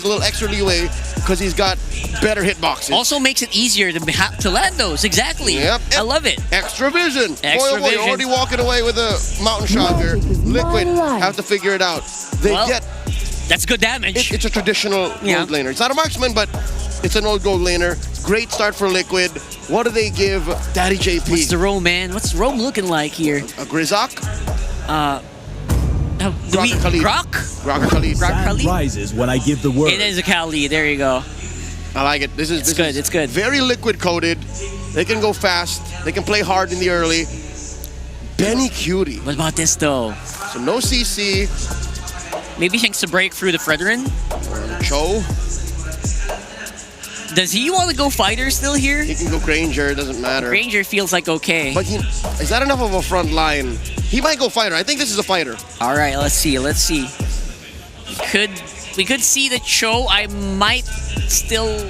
a little extra leeway because he's got better hitboxes. Also makes it easier to land those. Exactly. Yep. I love it. Extra vision. Extra boy, vision. already walking away with a mountain shocker. Liquid have to figure it out. That's good damage. It's a traditional gold laner. It's not a marksman, but it's an old gold laner. Great start for Liquid. What do they give Daddy JP? What's the Rome, man? What's Rome looking like here? A Grizok? Grok Khalid? Rises when I give the word. It is a Khalid. There you go. I like it. This is good. It's good. Very Liquid coded. They can go fast. They can play hard in the early. Benny Cutie. What about this though? So no CC. Maybe he thinks to break through the Fredrin. Cho. Does he want to go fighter still here? He can go Granger. It doesn't matter. Granger feels like okay. But is that enough of a front line? He might go fighter. I think this is a fighter. All right, let's see. Let's see. We could see the Cho. I might still,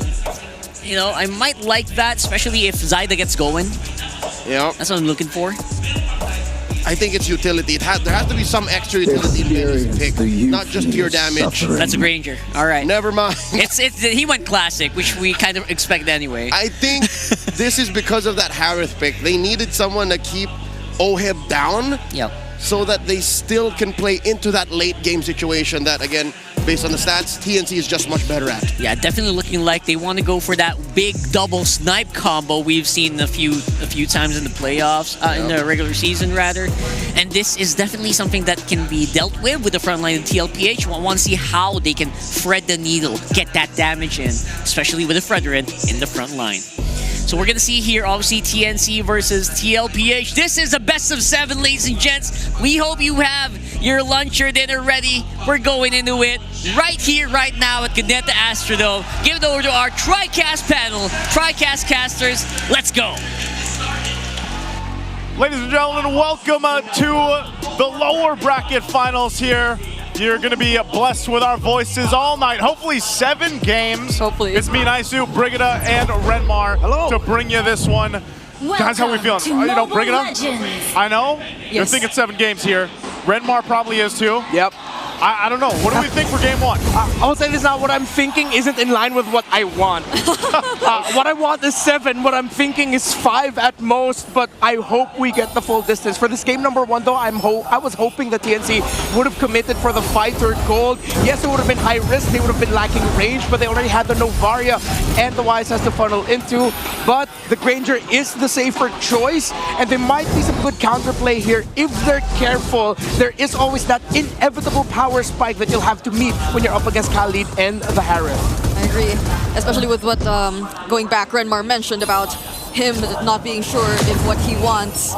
I might like that, especially if Zyda gets going. Yeah. That's what I'm looking for. I think it's utility. There has to be some extra utility in Benny's pick, not just pure damage. That's a Granger. All right. Never mind. He went classic, which we kind of expect anyway. I think this is because of that Harith pick. They needed someone to keep Oheb down. Yep. So that they still can play into that late game situation that, again, based on the stats, TNC is just much better at. Yeah, definitely looking like they want to go for that big double snipe combo we've seen a few times in the playoffs, in the regular season rather. And this is definitely something that can be dealt with the front line of tlph. We want to see how they can thread the needle, get that damage in, especially with the Fredrin in the front line. So we're going to see here, obviously, TNC versus tlph. This is a best of 7, ladies and gents. We hope you have your lunch or dinner ready. We're going into it right here, right now at Candenta Astrodome. Give it over to our TriCast panel. TriCast casters, let's go. Ladies and gentlemen, welcome to the lower bracket finals here. You're going to be blessed with our voices all night. Hopefully 7 games. Hopefully. It's me, Naisu, Brigida, and Renmar to bring you this one. Guys, how are we feeling? Brigida? I know. Yes. You're thinking 7 games here. Renmar probably is too. Yep. I don't know. What do we think for game 1? I will say this now. What I'm thinking isn't in line with what I want. What I want is 7. What I'm thinking is 5 at most, but I hope we get the full distance. For this game number 1, though, I was hoping that TNC would have committed for the fighter gold. Yes, it would have been high risk. They would have been lacking range, but they already had the Novaria and the Wise has to funnel into. But the Granger is the safer choice, and there might be some good counterplay here if they're careful. There is always that inevitable power spike that you'll have to meet when you're up against Khalid and the Harith. I agree, especially with what going back Renmar mentioned about him not being sure if what he wants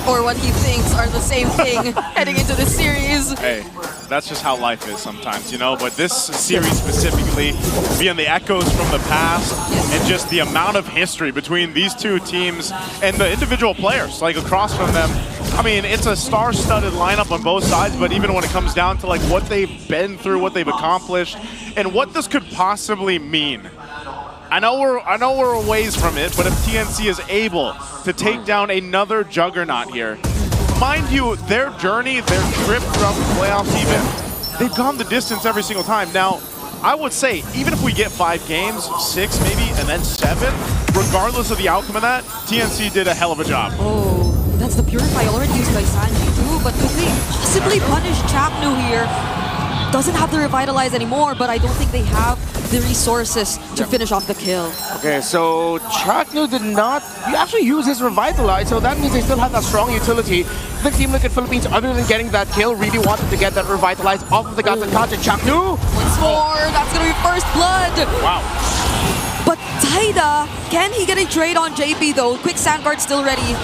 or what he thinks are the same thing heading into this series. Hey, that's just how life is sometimes, but this series specifically, being the echoes from the past and just the amount of history between these two teams and the individual players, like across from them. I mean, it's a star-studded lineup on both sides, but even when it comes down to like what they've been through, what they've accomplished, and what this could possibly mean. I know we're a ways from it, but if TNC is able to take down another juggernaut here, mind you, their journey, their trip throughout the playoffs even, they've gone the distance every single time. Now, I would say, even if we get 5 games, 6 maybe, and then 7, regardless of the outcome of that, TNC did a hell of a job. Oh, that's the Purify already used by Sanji too, but could they possibly punish Chaknu here? Doesn't have the Revitalize anymore, but I don't think they have the resources to finish off the kill. Okay, so Chaknu did not actually use his Revitalize, so that means they still have that strong utility. The Team Liquid Philippines, other than getting that kill, really wanted to get that Revitalize off of the Gatakacha. Chaknu! Once more, that's gonna be first blood! Wow. But Zyda, can he get a trade on JP though? Quick Sandguard still ready.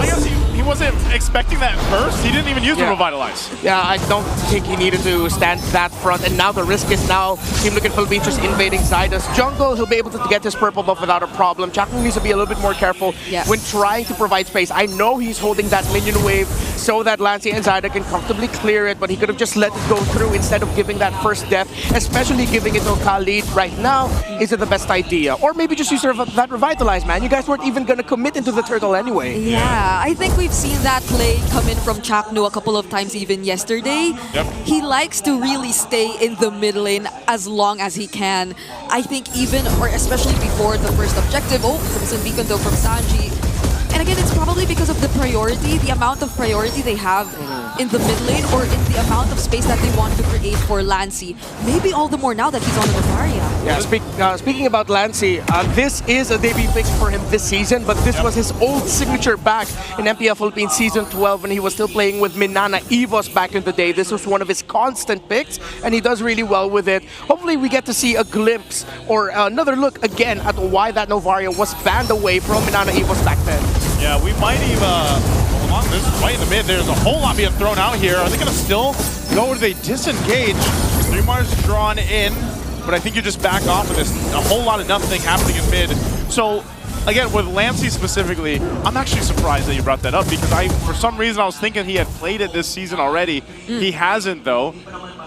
I guess he wasn't expecting that first. He didn't even use the Revitalize. Yeah, I don't think he needed to stand that front. And now the risk is now Team Liquid Philippines just invading Zyda's jungle. He'll be able to get his purple buff without a problem. Chaknu needs to be a little bit more careful when trying to provide space. I know he's holding that minion wave so that Lancey and Zyda can comfortably clear it, but he could have just let it go through instead of giving that first death, especially giving it to Khalid right now. Is it the best idea? Or maybe just use that Revitalize, man. You guys weren't even going to commit into the turtle anyway. Yeah, I think we've seen that play come in from Chaknu a couple of times even yesterday. Yep. He likes to really stay in the mid lane as long as he can. I think even, or especially before the first objective, Crimson Beacon though from Sanji. And again, it's probably because of the priority, the amount of priority they have in the mid lane or in the amount of space that they want to create for Lancey. Maybe all the more now that he's on the Novaria. Yeah, speaking about Lancey, this is a debut pick for him this season, but this was his old signature back in MPL Philippines Season 12 when he was still playing with Minana Evos back in the day. This was one of his constant picks, and he does really well with it. Hopefully we get to see a glimpse or another look again at why that Novaria was banned away from Minana Evos back then. Yeah, we might even, hold on, this is right in the mid. There's a whole lot being thrown out here. Are they going to still go or do they disengage? 3 Mars drawn in, but I think you just back off of this. A whole lot of nothing happening in mid. So, again, with Lancey specifically, I'm actually surprised that you brought that up because for some reason, I was thinking he had played it this season already. He hasn't, though.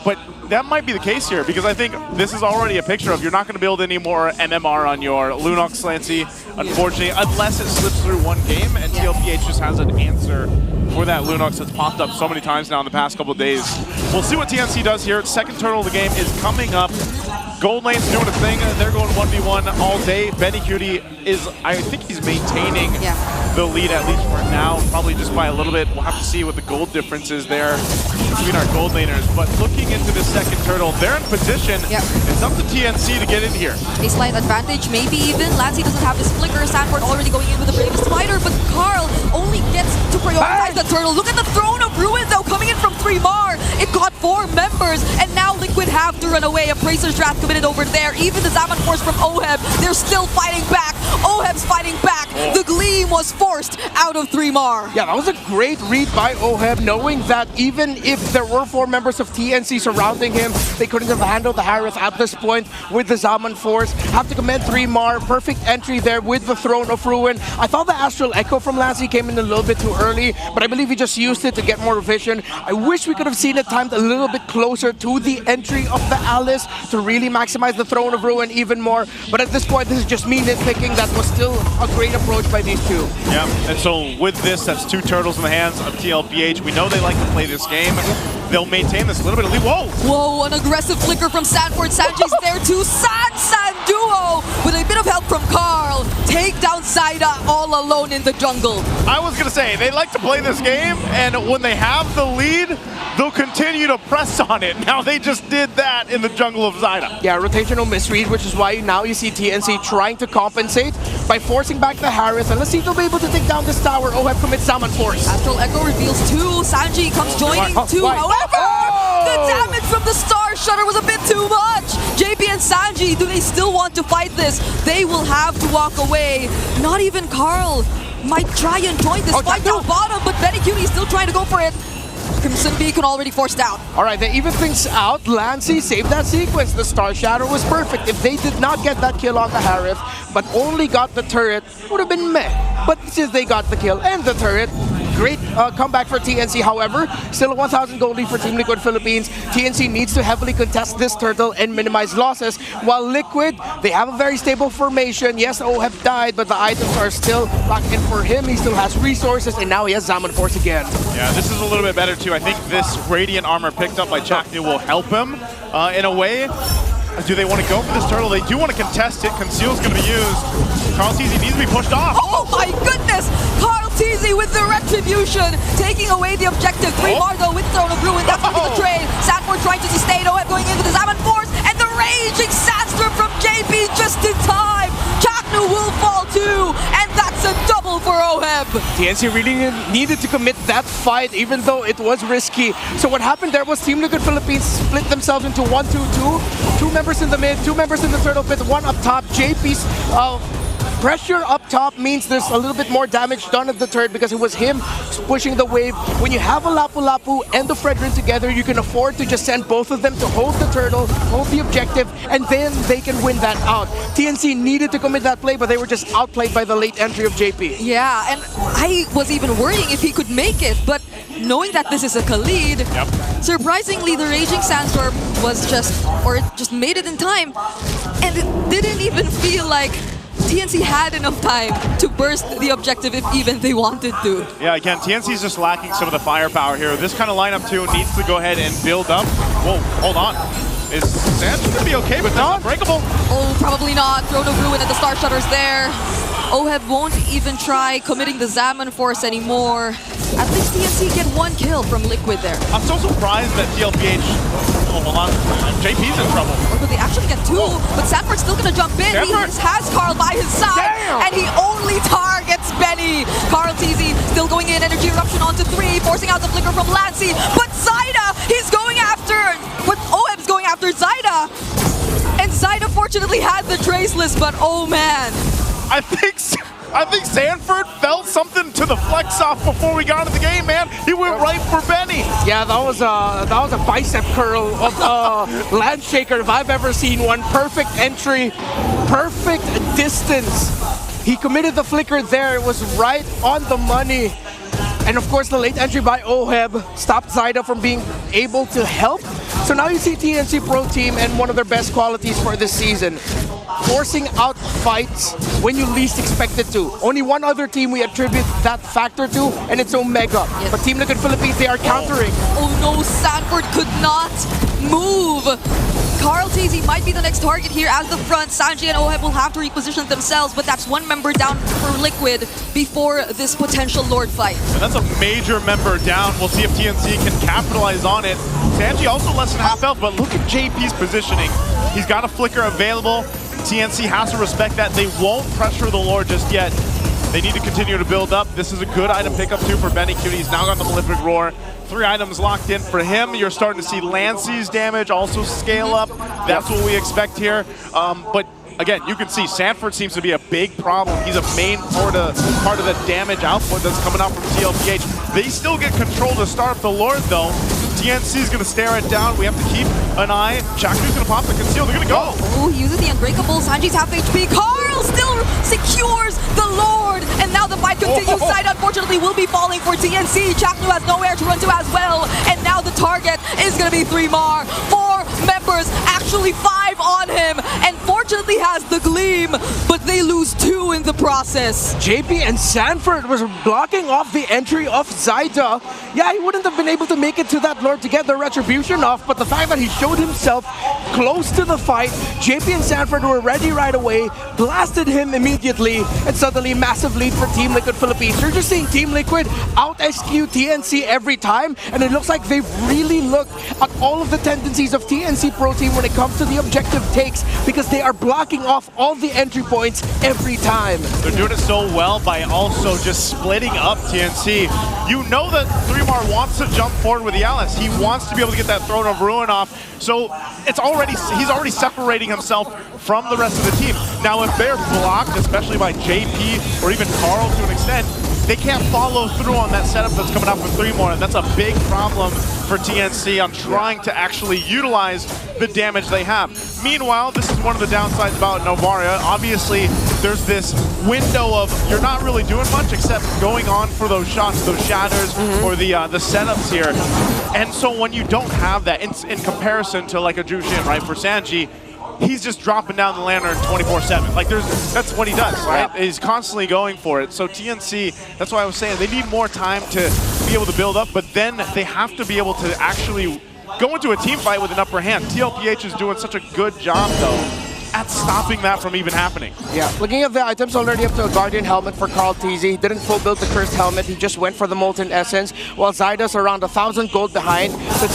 But that might be the case here because I think this is already a picture of you're not going to build any more MMR on your Lunox Lancey, unfortunately, unless it slips through one game and tlph just has an answer for that Lunox that's popped up so many times now in the past couple of days. We'll see what TNC does here. Second turtle of the game is coming up. Gold Lane's doing a thing. They're going 1v1 all day. Benny Cutie is, I think he's maintaining the lead at least for now, probably just by a little bit. We'll have to see what the gold difference is there between our gold laners. But looking into the second turtle, they're in position. It's up to TNC to get in here. A slight advantage, maybe even. Lancey doesn't have his flicker. Sanford already going in with the Brave Spider, but Carl only gets to prioritize the turtle. Look at the Throne of Ruin though, coming in from 3 Mar. It got 4 members, and now Liquid have to run away. A Bracer's Draft committed over there. Even the Zaman Force from Oheb, they're still fighting back. Oheb's fighting back. The Gleam was forced out of 3 Mar. Yeah, that was a great read by Oheb, knowing that even if there were 4 members of TNC surrounding him, they couldn't have handled the Harith at this point with the Zaman Force. Have to commend 3 Mar. Perfect entry there with the Throne of Ruin. I thought the Astral Echo from Lancey came in a little bit too early, but I believe he just used it to get more vision. I wish we could have seen it timed a little bit closer to the entry of the Alice to really maximize the Throne of Ruin even more. But at this point, this is just me nitpicking. That was still a great approach by these two. Yeah, and so with this, that's 2 turtles in the hands of tlph. We know they like to play this game. They'll maintain this a little bit of lead. Whoa! Whoa, an aggressive flicker from Sanford. Sanji's there too. San duo with a bit of help from Carl. Take down Zyda all alone in the jungle. I was going to say, they like to play this game, and when they have the lead, they'll continue to press on it. Now they just did that in the jungle of Zyda. Yeah, rotational misread, which is why now you see TNC trying to compensate by forcing back the Harith. And let's see if they'll be able to take down this tower. Oheb commits Zaman Force. Astral Echo reveals 2. Sanji comes joining 2. However, the damage from the Star Shutter was a bit too much. JP and Sanji, do they still want to fight this? They will have to walk away. Not even Carl might try and join this fight down bottom, but Benny Cutie is still trying to go for it. Crimson Beacon already forced out. All right, they even things out. Lancey saved that sequence. The Star Shadow was perfect. If they did not get that kill on the Harith, but only got the turret, would have been meh. But since they got the kill and the turret, great comeback for TNC. However, still a 1,000 gold lead for Team Liquid Philippines. TNC needs to heavily contest this turtle and minimize losses. While Liquid, they have a very stable formation. Yes, Oheb died, but the items are still locked in for him. He still has resources, and now he has Zaman Force again. Yeah, this is a little bit better too. I think this Radiant armor picked up by Chaknu will help him in a way. Do they want to go for this turtle? They do want to contest it. Conceal's going to be used. Carl TZ needs to be pushed off. Oh my goodness! Carl TZ with the retribution, taking away the objective. 3 Mar though with Throne of Ruin. That's going to be the trade. Sanford trying to sustain. Oheb going in with the Zaman Force, and the raging Sandstorm from JP just in time. Chaknu will fall too, and that's a double for Oheb. TNC really needed to commit that fight, even though it was risky. So what happened there was Team Liquid Philippines split themselves into 1-2-2. 2 members in the mid, 2 members in the turtle pit, 1 up top. JP's Pressure up top means there's a little bit more damage done at the turret because it was him pushing the wave. When you have a Lapu-Lapu and the Fredrin together, you can afford to just send both of them to hold the turtle, hold the objective, and then they can win that out. TNC needed to commit that play, but they were just outplayed by the late entry of JP. Yeah, and I was even worrying if he could make it, but knowing that this is a Khalid, surprisingly the Raging Sandstorm was just made it in time, and it didn't even feel like TNC had enough time to burst the objective if even they wanted to. Yeah, again, TNC's just lacking some of the firepower here. This kind of lineup too needs to go ahead and build up. Whoa, hold on. Is Sands gonna be okay with that? Unbreakable? Oh, probably not. Throne of Ruin and the Star Shutter's there. Oheb won't even try committing the Zaman Force anymore. At least TNC get one kill from Liquid there. I'm so surprised that tlph... Oh, hold on. JP's in trouble. But they actually get two, but Sanford's still gonna jump in. He has Carl by his side, and he only targets Benny. Carl TZ still going in, Energy Eruption onto 3, forcing out the flicker from Lancy. But Zyda, he's going after, but Oheb's going after Zyda. And Zyda fortunately had the Traceless, but oh man. I think Sanford felt something to the flex off before we got into the game, man. He went right for Benny. Yeah, that was a bicep curl of Landshaker if I've ever seen one. Perfect entry, perfect distance. He committed the flicker there. It was right on the money. And of course, the late entry by Oheb stopped Zyda from being able to help. So now you see TNC Pro Team and one of their best qualities for this season, forcing out fights when you least expect it to. Only one other team we attribute that factor to, and it's Omega. Yes. But Team Liquid Philippines, they are countering. Oh no, Sanford could not move. Carl TZ might be the next target here as the front. Sanji and Oheb will have to reposition themselves, but that's one member down for Liquid before this potential Lord fight. And that's a major member down. We'll see if TNC can capitalize on it. Sanji also less than half health, but look at JP's positioning. He's got a flicker available. TNC has to respect that. They won't pressure the Lord just yet. They need to continue to build up. This is a good item pickup too for Benny Cutie. He's now got the Malefic Roar. 3 items locked in for him. You're starting to see Lancy's damage also scale up. That's what we expect here. But again, you can see Sanford seems to be a big problem. He's a main part of the damage output that's coming out from tlph. They still get control to start the Lord though. TNC's gonna stare it down. We have to keep an eye. Chakru's gonna pop the conceal. They're gonna go. Oh, he uses the Unbreakable. Sanji's half HP. Carl still secures the Lord. And now the fight continues. Side unfortunately will be falling for TNC. Chakru has nowhere to run to as well. And now the target is gonna be 3 more. 4 members, actually 5 on him. And fortunately has the Gleam, but they lose 2 in the process. JP and Sanford was blocking off the entry of Zyda. Yeah, he wouldn't have been able to make it to that Lord to get the retribution off, but the fact that he showed himself close to the fight, JP and Sanford were ready right away, blasted him immediately, and suddenly massive lead for Team Liquid Philippines. You're just seeing Team Liquid out-SQ TNC every time, and it looks like they've really looked at all of the tendencies of TNC Pro Team when it comes to the objective takes, because they are blocking off all the entry points every time. They're doing it so well by also just splitting up TNC. You know that 3mar wants to jump forward with the Alice. He wants to be able to get that Throne of Ruin off. So he's already separating himself from the rest of the team. Now if they're blocked, especially by JP or even Carl to an extent, they can't follow through on that setup that's coming out from 3mar, and that's a big problem for TNC on trying to actually utilize the damage they have. Meanwhile, this is one of the downsides about Novaria. Obviously, there's this window of you're not really doing much except going on for those shots, those shatters, or the setups here. And so when you don't have that, in comparison to like a Jushin, right, for Sanji, he's just dropping down the lantern 24/7. Like that's what he does, right? He's constantly going for it. So TNC, that's why I was saying they need more time to be able to build up, but then they have to be able to actually go into a team fight with an upper hand. tlph is doing such a good job though at stopping that from even happening. Yeah, looking at the items, already up to a Guardian helmet for Carl TZ. He didn't full build the Cursed helmet, he just went for the Molten Essence, while Zyda's around 1,000 gold behind. The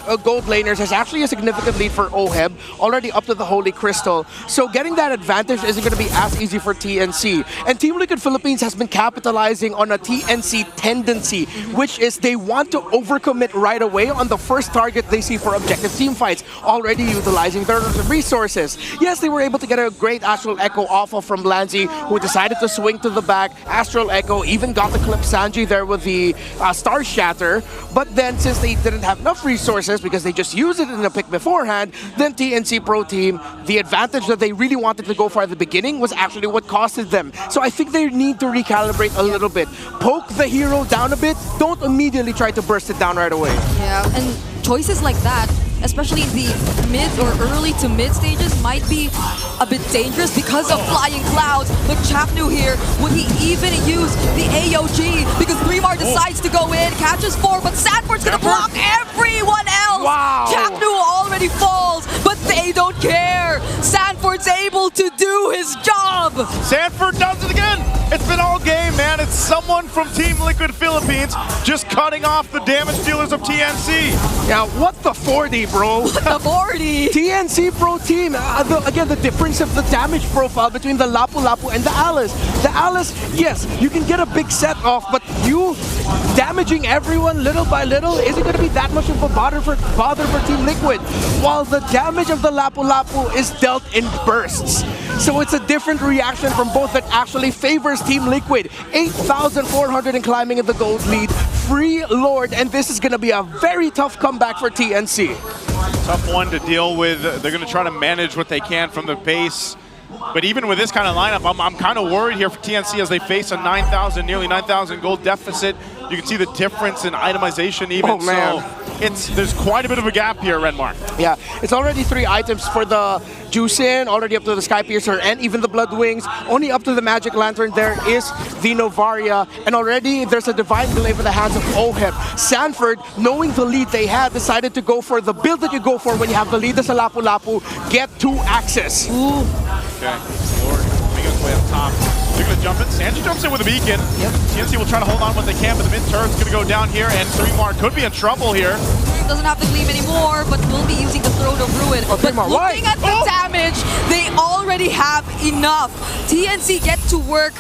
2 gold laners is actually a significant lead for Oheb, already up to the Holy Crystal. So getting that advantage isn't going to be as easy for TNC. And Team Liquid Philippines has been capitalizing on a TNC tendency, which is they want to overcommit right away on the first target they see for objective team fights, already utilizing their resources. Yes, they were able to get a great Astral Echo off of from Lanzi, who decided to swing to the back. Astral Echo even got the clip Sanji there with the Star Shatter. But then since they didn't have enough resources because they just used it in the pick beforehand, then TNC Pro Team, the advantage that they really wanted to go for at the beginning was actually what costed them. So I think they need to recalibrate a little bit. Poke the hero down a bit. Don't immediately try to burst it down right away. Yeah, and choices like that, especially in the mid or early to mid stages, might be a bit dangerous because of flying clouds. But Chapnu here, would he even use the AOG? Because Grimar decides to go in, catches 4, but Sanford's gonna block everyone else! Wow. Chapnu already falls, but they don't care! Sanford's able to do his job! Sanford does it again! It's been all game, man. It's someone from Team Liquid Philippines just cutting off the damage dealers of TNC. Now, what the 40, bro? The 40! TNC Pro Team, again, the difference of the damage profile between the Lapu Lapu and the Alice. The Alice, yes, you can get a big set off, but you damaging everyone little by little isn't going to be that much of a bother for Team Liquid, while the damage of the Lapu Lapu is dealt in bursts. So it's a different reaction from both that actually favors Team Liquid. 8,400 and climbing in the gold lead. Free Lord, and this is going to be a very tough comeback for TNC. Tough one to deal with. They're going to try to manage what they can from the base. But even with this kind of lineup, I'm kind of worried here for TNC as they face a 9,000, nearly 9,000 gold deficit. You can see the difference in itemization even. Oh, man. So there's quite a bit of a gap here, Renmar. Yeah, it's already 3 items for the Juicin, already up to the Sky Piercer and even the Blood Wings. Only up to the Magic Lantern there is the Novaria. And already there's a Divine Glaive in the hands of Oheb. Sanford, knowing the lead they had, decided to go for the build that you go for when you have the lead as a Lapu Lapu. Get 2 axes. Ooh. Okay, Lord making his way up top. They're going to jump in. Sanji jumps in with a beacon. Yep. TNC will try to hold on what they can, but the mid-turret's going to go down here, and 3mar could be in trouble here. Doesn't have the gleam anymore, but will be using the Throne of Ruin. Oh, but why? looking at the damage, they already have enough. TNC get to work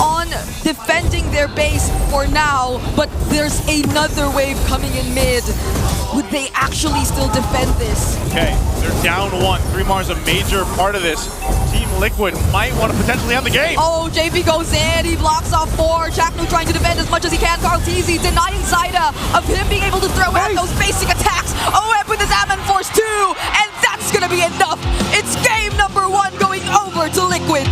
on defending their base for now, but there's another wave coming in mid. Would they actually still defend this? Okay, they're down 1. 3mar's a major part of this. Team Liquid might want to potentially have the game. Oh, JP goes in, he blocks off 4. Chapnu trying to defend as much as he can. Carl Teasy denying Zaida of him being able to throw out those basic attacks. OM with his Ammon Force 2, and that's gonna be enough. It's game number 1 going over to Liquid.